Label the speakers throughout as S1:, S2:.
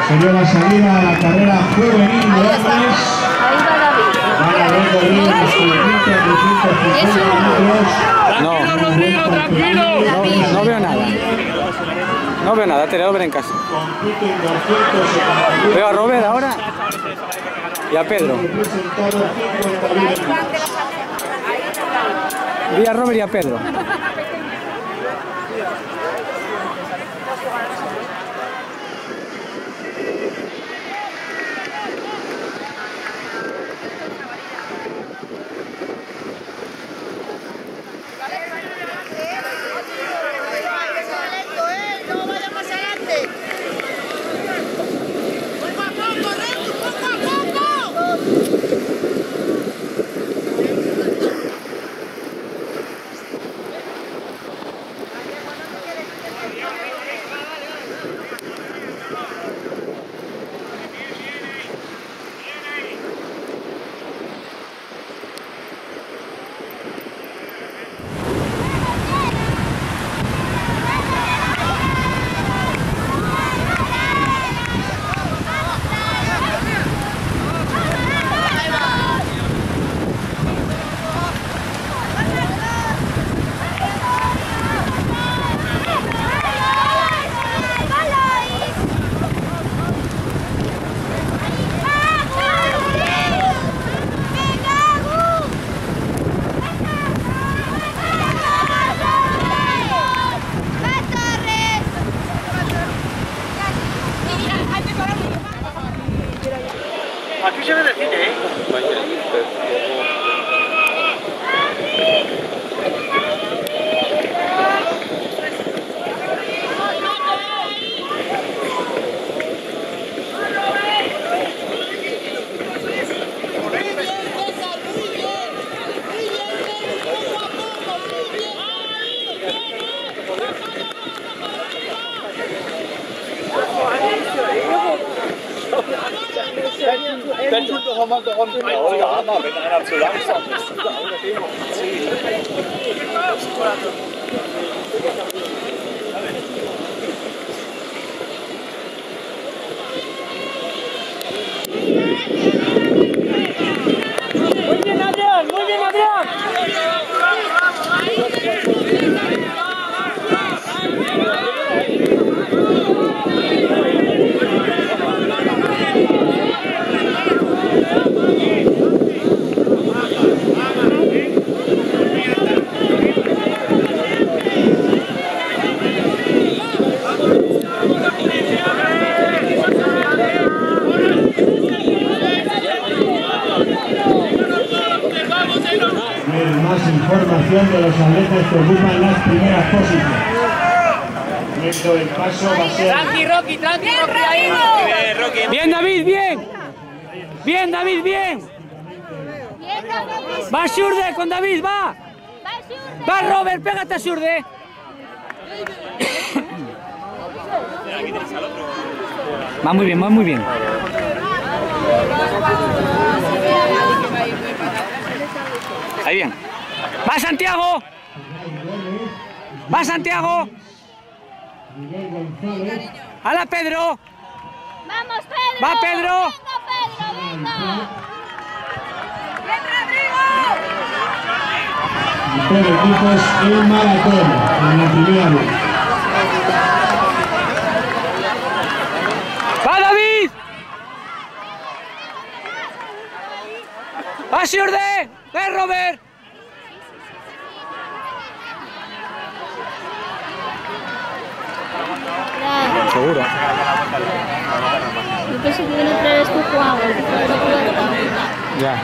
S1: Sería la salida a la carrera juvenil de hombres.
S2: Ahí va David.
S1: Van a recorrer los 350 metros.
S3: No, no veo nada. No veo nada, te lo voy a ver en casa. Veo a Robert ahora y a Pedro. Vi a Robert y a Pedro.
S4: Aquí se ve de cine, ¿eh?
S5: Dann tut doch mal der Hund ja, wenn einer zu langsam ist.
S4: Muy bien, Adrián, muy bien, Adrián.
S1: Más información de los atletas que ocupan las primeras posiciones. Viendo el paso va a ser...
S4: Tranqui, Rocky, ahí.
S3: Bien, David, bien. Bien, David, bien. Va Xurde con David, va. Va Robert, pégate a Xurde. Va muy bien, va muy bien. Ahí bien. ¡Va Santiago! ¡Va Santiago! ¡Hala Pedro!
S2: ¡Vamos, Pedro!
S3: ¡Va Pedro!
S2: ¡Venga, Pedro, venga!
S1: Por equipos el maratón en la primera vez.
S3: ¡Va David! ¡Va Xurde! ¡Va Robert! Seguro.
S2: Yo pensé que iban a traer esto jugado.
S3: Ya.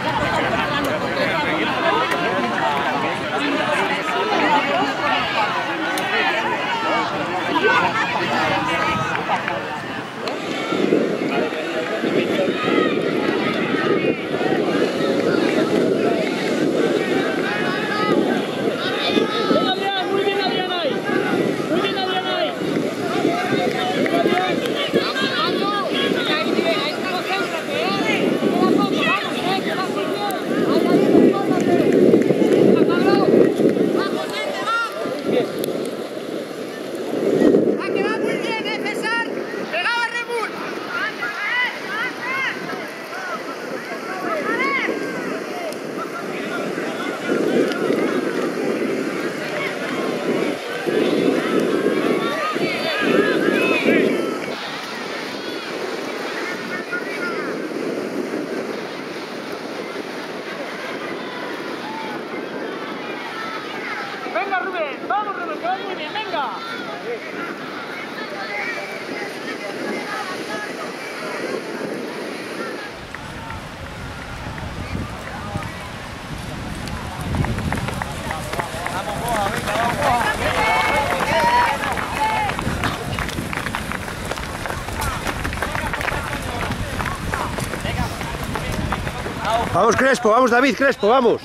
S4: ¡Va, que va muy bien, César! ¡Pegado!
S6: Vamos Crespo, vamos David, Crespo, vamos.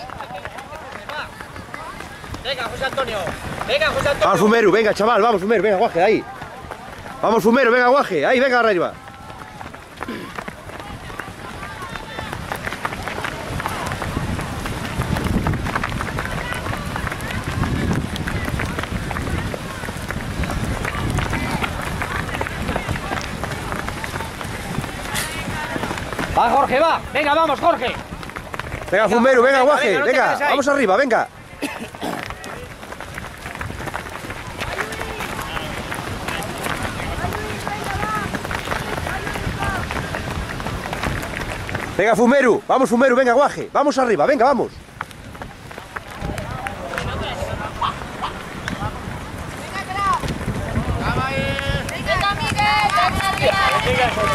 S4: Venga, José Antonio. Venga, José Antonio.
S6: Vamos Fumeru, venga chaval, vamos Fumeru, venga Guaje, ahí. Vamos Fumeru, venga Guaje, ahí, venga arriba.
S3: Va, Jorge, va. Venga, vamos, Jorge.
S6: Venga Fumeru, venga Guaje,
S3: no te
S6: venga,
S3: quedes ahí.
S6: vamos arriba, venga. Venga Fumeru, vamos Fumeru, venga Guaje, vamos arriba, venga, vamos.
S2: Venga, Miguel,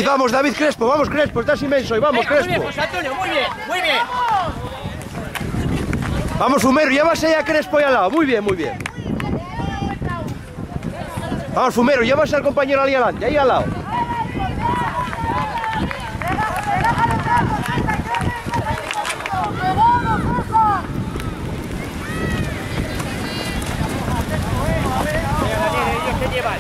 S6: Vamos David Crespo, vamos Crespo, estás inmenso y vamos
S4: Venga, muy bien,
S6: Crespo.
S4: José Antonio, muy bien, muy bien.
S6: Vamos Fumeru, llévase ahí a Crespo ahí al lado, muy bien, muy bien. Vamos Fumeru, llévase al compañero ahí adelante, ahí al lado.
S4: Ellos te llevan.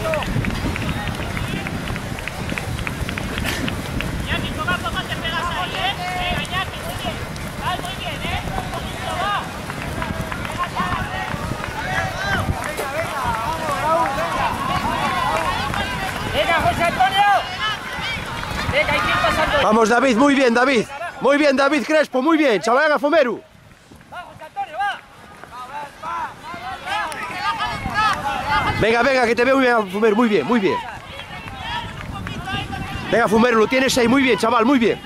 S4: Venga, José Antonio. Venga, hay que ir pasando.
S6: Vamos David, muy bien David. Muy bien David Crespo, muy bien, chaval, haga Fumeru.
S4: Va, José Antonio, va.
S6: Venga, venga, que te veo muy bien Fumeru, muy bien, muy bien. Venga Fumeru, lo tienes ahí, muy bien chaval, muy bien.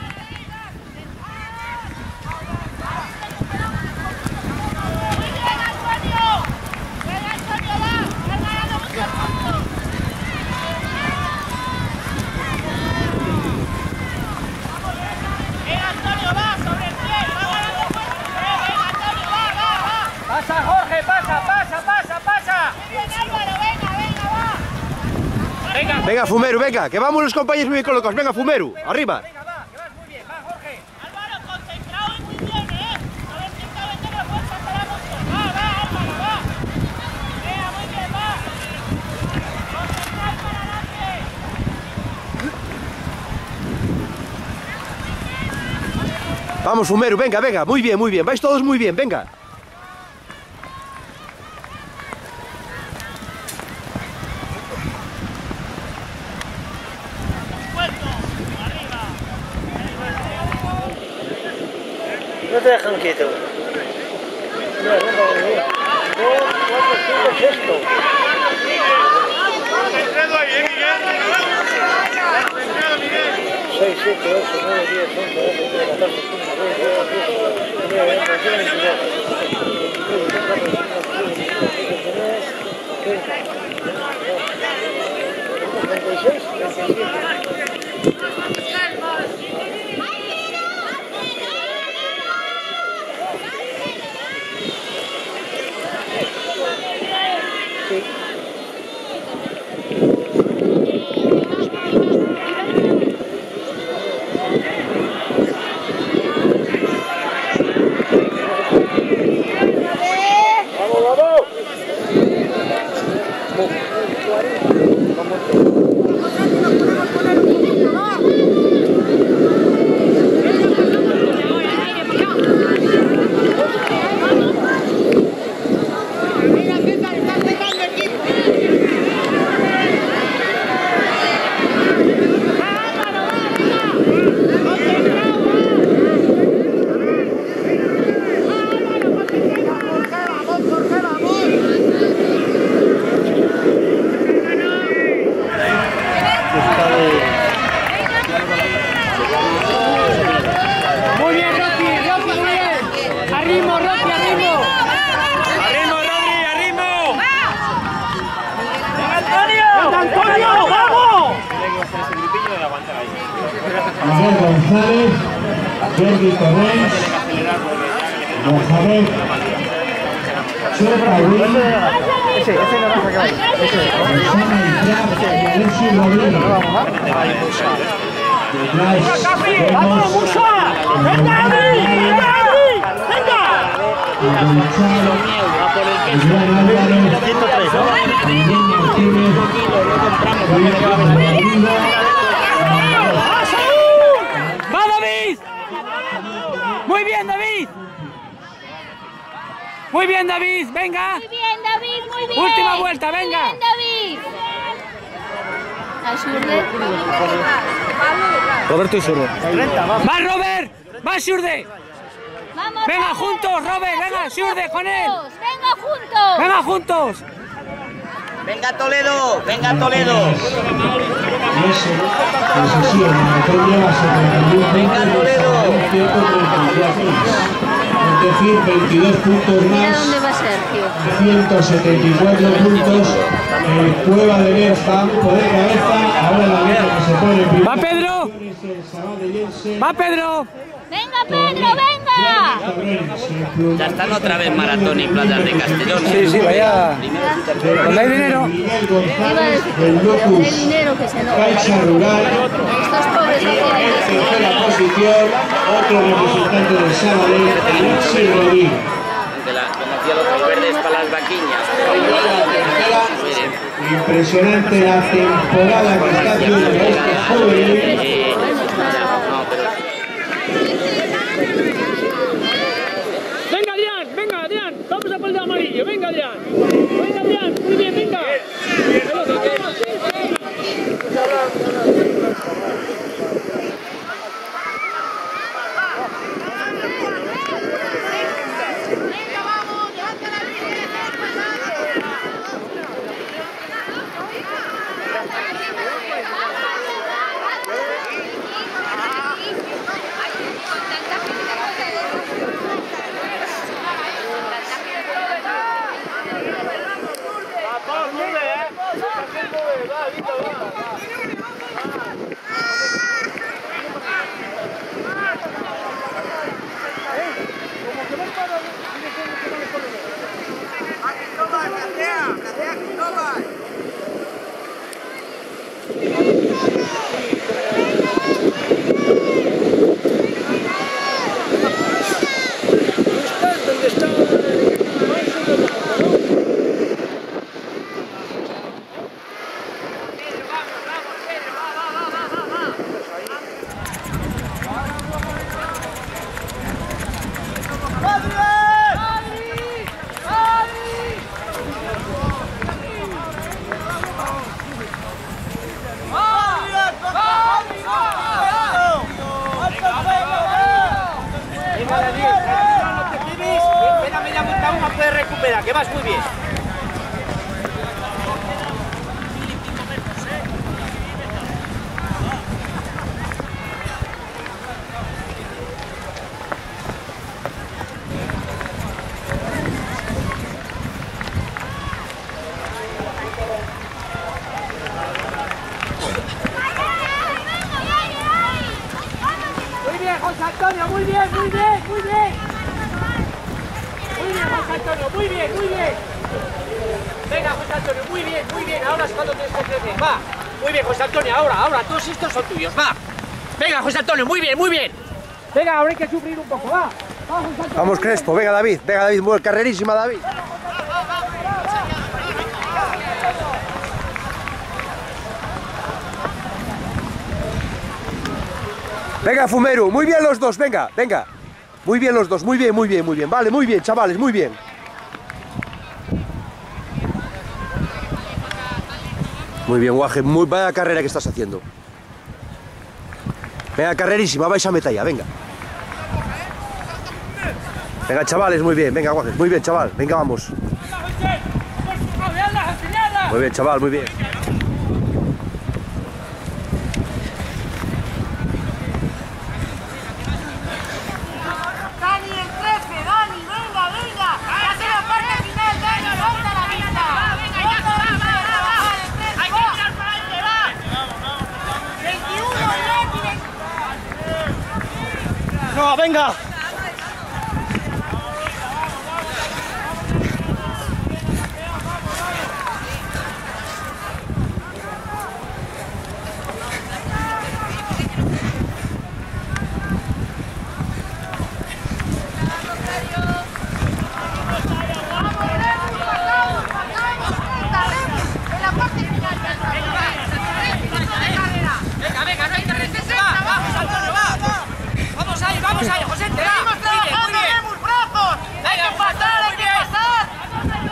S4: Pasa, Jorge, pasa. Venga,
S6: Venga Fumeru, venga, que vamos los compañeros muy bien colocados. Venga Fumeru, arriba.
S4: venga, va, que vas muy bien, va, Jorge.
S2: Álvaro, concentrado y muy bien, ¿eh? A ver si esta vez te la fuerza para mucho. Va, Álvaro, va. Venga, muy bien, va. Concentrado para adelante.
S6: Vamos Fumeru, venga, venga, muy bien, vais todos muy bien, venga.
S4: No te dejan quieto. Mira, no, 6, 7, 8, 9, 10, 11, 12, 13, 14,
S2: Venga,
S1: Miguel González, Jordi Torrens, Mohamed Chorpaúl, Osama Ibrahim y Alexis Rodríguez. Detrás vemos
S3: ¡Va David! ¡Muy bien, David! ¡Muy bien, David! ¡Venga!
S2: Muy bien, David, muy bien.
S3: Última vuelta, venga.
S2: Muy bien, David. Ayurde.
S6: Roberto y Surde.
S3: ¡Va Robert! ¡Va Surde!
S2: Vamos,
S3: Venga,
S2: Robert.
S3: juntos, Robert, venga, Surde, con él.
S2: Venga, juntos.
S3: ¡Venga, juntos!
S4: Venga Toledo, venga Toledo.
S1: eso sí, el maratón lleva 71 puntos, es decir, 22 puntos
S2: Mira
S1: más,
S2: dónde va Sergio.
S1: 174 puntos. Cueva de Berja, poder cabeza, ahora la meta que se pone en primer.
S3: ¡Va Pedro! ¡Va Pedro!
S2: Venga, Pedro, venga.
S7: Ya están otra vez maratón y playas de Castellón.
S3: Sí, sí, vaya. ¿Dónde hay dinero?
S1: Miguel
S2: Iba a
S1: González,
S2: decir
S1: del
S2: el
S1: Locus,
S2: dinero que se nos
S1: Caixa Rural,
S2: estos pobres no tienen
S1: en
S2: que
S1: tercera posición, otro representante del Sabadell, Alexis Rodríguez.
S7: Como hacía los verdes para las vaquiñas.
S1: Impresionante la temporada que está haciendo este juvenil.
S3: Venga, Adrián, venga, Adrián. Vamos a por el amarillo, venga, Adrián. Venga, Adrián, muy bien, venga.
S4: Que vas muy bien.
S3: Muy bien, José Antonio, muy bien, muy bien, muy bien. Muy bien, José Antonio, muy bien, muy bien. Venga, José Antonio, muy bien. Ahora es cuando tienes que crecer, va. Muy bien, José Antonio, ahora, todos estos son tuyos, va. Venga, José Antonio, muy bien. Venga, ahora hay que sufrir un poco, va.
S6: Vamos, Crespo, venga David, muy carrerísima David. Venga, Fumeru, muy bien los dos, venga. Muy bien los dos, muy bien. Vale, muy bien, chavales, muy bien. Muy bien, Guaje, vaya carrera que estás haciendo. Venga, carrerísima, vais a metalla, venga. Venga, chavales, muy bien, venga, Guaje, muy bien, chaval, venga, vamos. Muy bien, chaval, muy bien.
S2: Dani, el 13, Dani, venga. Ya se la parte final, Dani, corta la vista. Venga, ya, va. Hay que mirar para adelante, va. 21,
S5: venga.
S3: Venga, no hay que resistirse. Vamos, Antonio, va. Vamos ahí, José, te va. Muy bien. Venga, muy bien.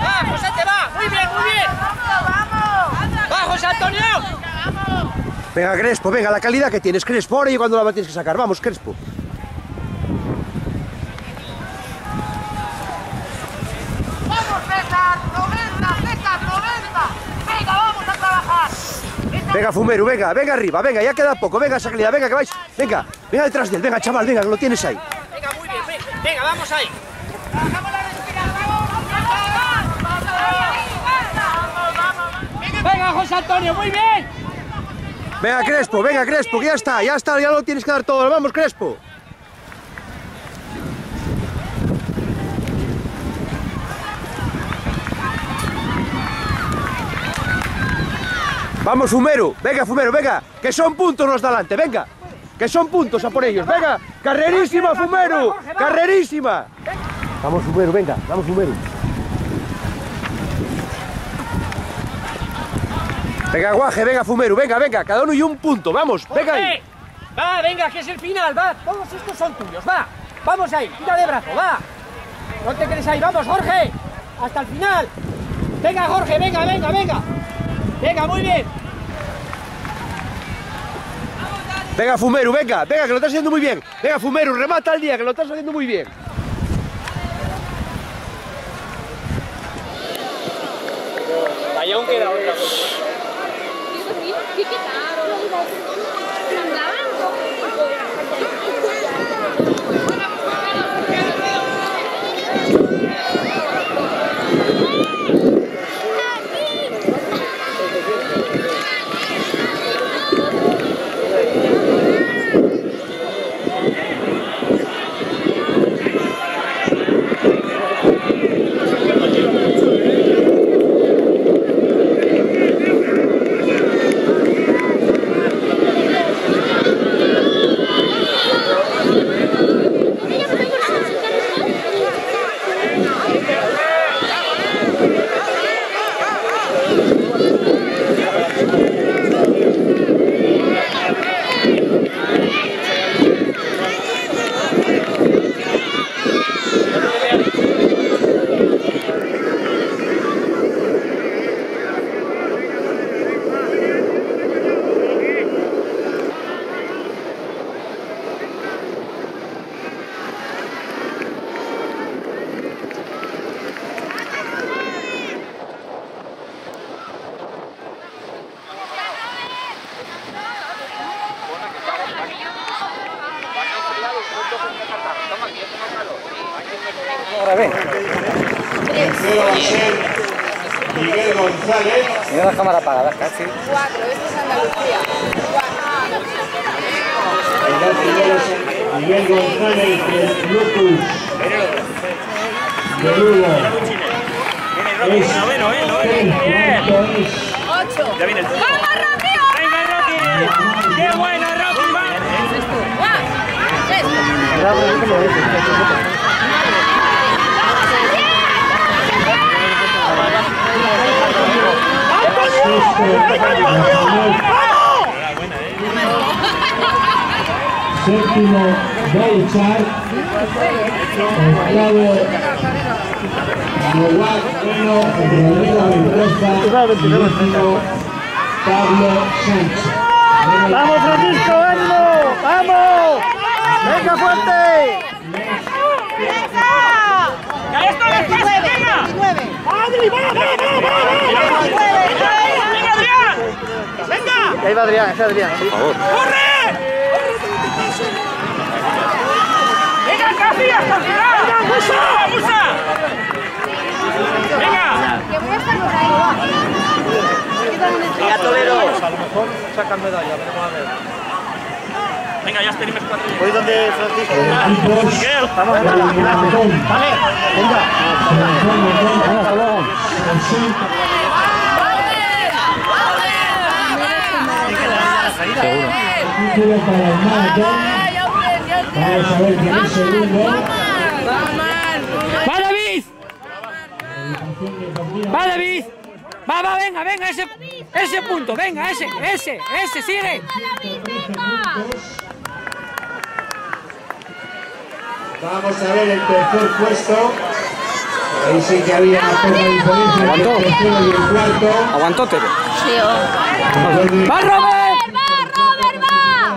S3: Va, José, te va. Muy bien. Va, José Antonio.
S6: Venga, Crespo, venga, la calidad que tienes, Crespo. Ahora y cuando la tienes que sacar. Vamos, Crespo.
S2: ¡Vamos, César! ¡90! ¡Venga, vamos a trabajar!
S6: Venga, Fumero, venga arriba, venga, ya queda poco, venga esa calidad, venga, que vais. Venga detrás de él, venga, chaval, venga, que lo tienes ahí.
S3: Venga, muy bien, venga, vamos ahí. Venga, José Antonio, muy bien.
S6: Venga, Crespo, que ya está, ya lo tienes que dar todo. Vamos, Crespo. Vamos, Fumero, venga, que son puntos los de adelante, venga, que son puntos a por ellos, venga, carrerísima, Fumero, carrerísima. Vamos, Fumero, venga, vamos, Fumero. Venga, Guaje, venga, Fumero, venga, cada uno y un punto, vamos, venga ahí.
S3: Va, venga, que es el final, va, todos estos son tuyos, va, vamos ahí, tira de brazo, va. No te quedes ahí, vamos, Jorge, hasta el final. Venga, Jorge, venga. Venga, muy bien.
S6: Venga, Fumero, venga, que lo estás haciendo muy bien. Venga, Fumero, remata el día, que lo estás haciendo muy bien.
S5: Ahí aún queda otra cosa.
S1: Tercero va a ser Miguel González.
S4: Mira la cámara apagada, casi.
S8: 4, esto es Andalucía.
S1: El primero es Miguel González del Lucus de Lugo. Es
S5: noveno,
S1: bien.
S8: 8.
S5: Ya viene el turno.
S8: ¡Vamos, Rocky!
S5: ¡Venga, Rocky! ¡Qué bueno, Rocky!
S1: Séptimo, Bouchard. Octavo, Noguat Bueno, Rodrigo Mendoza. Décimo, Pablo Sánchez.
S4: ¡Vamos, Francisco, ánimo! ¡Vamos! ¡Venga, fuerte!
S2: ¡Ya está despacio, venga! ¡Adri, va! ¡Venga, Adrián! ¡Venga!
S4: Ahí va Adrián, ese Adrián. Sí. Por favor.
S2: ¡Corre! ¡Venga, casi hasta el final! ¡Venga, Musa! ¡Venga!
S8: Que voy a estar por ahí.
S4: Venga, Toledo. A lo mejor sacan medalla, veremos a ver.
S5: Venga, ya tenemos 4.
S4: Voy donde Francisco.
S5: Miguel,
S1: Vamos, vale, venga.
S6: Hasta luego. Seguro.
S1: Título para el maratón. Vamos a ver quién es segundo.
S3: ¡Va, David! ¡Va, David! ¡Va, venga, venga! Ese punto, venga, ese, sigue.
S1: Vamos a ver el tercer puesto. Ahí sí que había poca diferencia entre el tercero y el cuarto.
S6: Aguantó, Tere.
S3: ¡Va, Robert!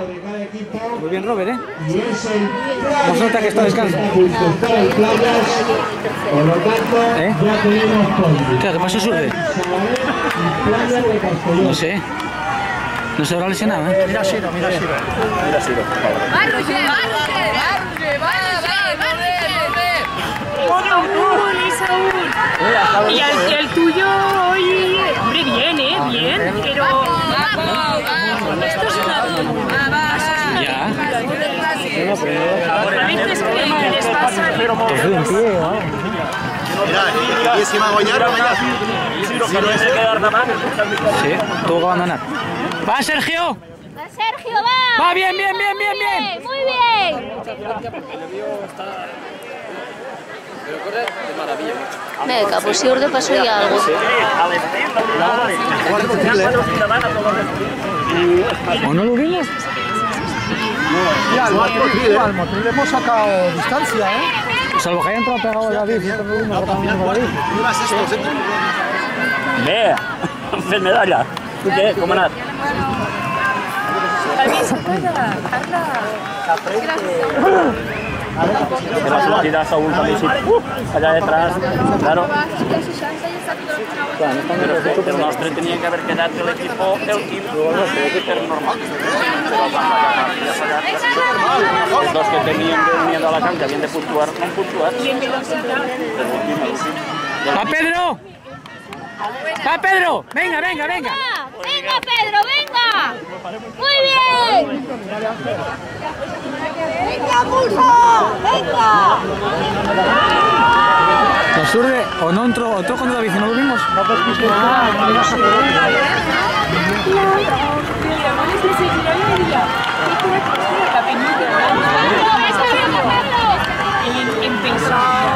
S1: De cada equipo.
S6: Muy bien, Robert, ¿eh?
S1: Y es el
S6: Nos nota que está descanso.
S1: Está en Playas. Por lo tanto, ya tenemos podio.
S6: ¿Qué pasa, Surde?
S1: Sabaret y Playas de Castellón.
S6: No sé. No se habrá lesionado, ¿eh?
S5: mira Siro.
S2: Y el tuyo hoy, hombre, bien, bien, pero esto es una
S6: Ya.
S2: a veces creen que les pasa.
S4: Mira, y si va a goñar,
S6: Sí, tuvo que abandonar.
S3: ¡Va, Sergio!
S8: ¡Va, Sergio, va!
S3: ¡Va, bien!
S8: ¡Muy bien! Venga, pues si Urde pasó ya algo.
S6: ¿O no lo vimos?
S4: Mira, al motor le hemos sacado distancia, ¿eh?
S6: Salvo que haya entrado pegado David.
S4: Ibas esto, ¿eh?
S5: Ve, fes medalla. Tu què, com ha anat? Que la sortida segur també sí. Allà detrás, claro. El nostre tenia que haver quedat el equip normal. Els dos que tenien de la camp que havien de puntuar, no han puntuat.
S3: ¡Va, Pedro! ¡Va, Pedro! ¡Venga!
S8: ¡Venga, Pedro, venga! ¡Muy bien! ¡Venga, Muso! ¡Venga!
S6: Los Surde, o no entró cuando David no lo vimos.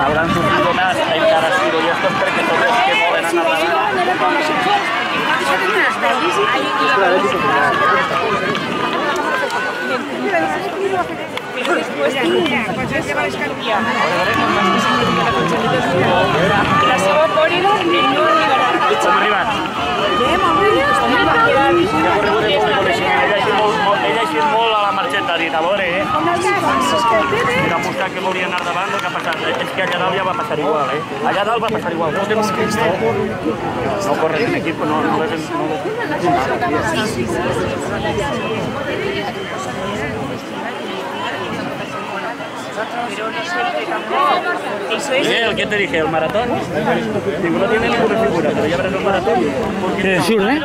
S5: Hauran sortit más encara Siro i estos perquè tots els que volen anar
S2: Pero después lleva la escarpia. La seva por era no arribarà.
S5: Com ha arribat? Ella ha eixit molt a la marxeta, ha dit, a veure, Mira, buscar que volia anar davant, el que ha passat. És que allà dalt ja va passar igual, Allà dalt va passar igual. No corre en equip, no ¿Qué te dije? ¿El maratón? Digo, no tiene ninguna figura, pero ya verás el maratón.
S6: ¿Qué, Surde?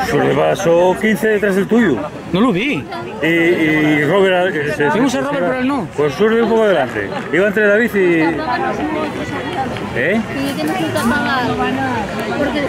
S9: Surde pasó 15 detrás del tuyo.
S6: No lo vi.
S9: Y Robert...
S6: Vimos a Robert, pero él no.
S9: Pues Surde un poco delante. Iba entre David y...
S8: Y tienes que pagar. Porque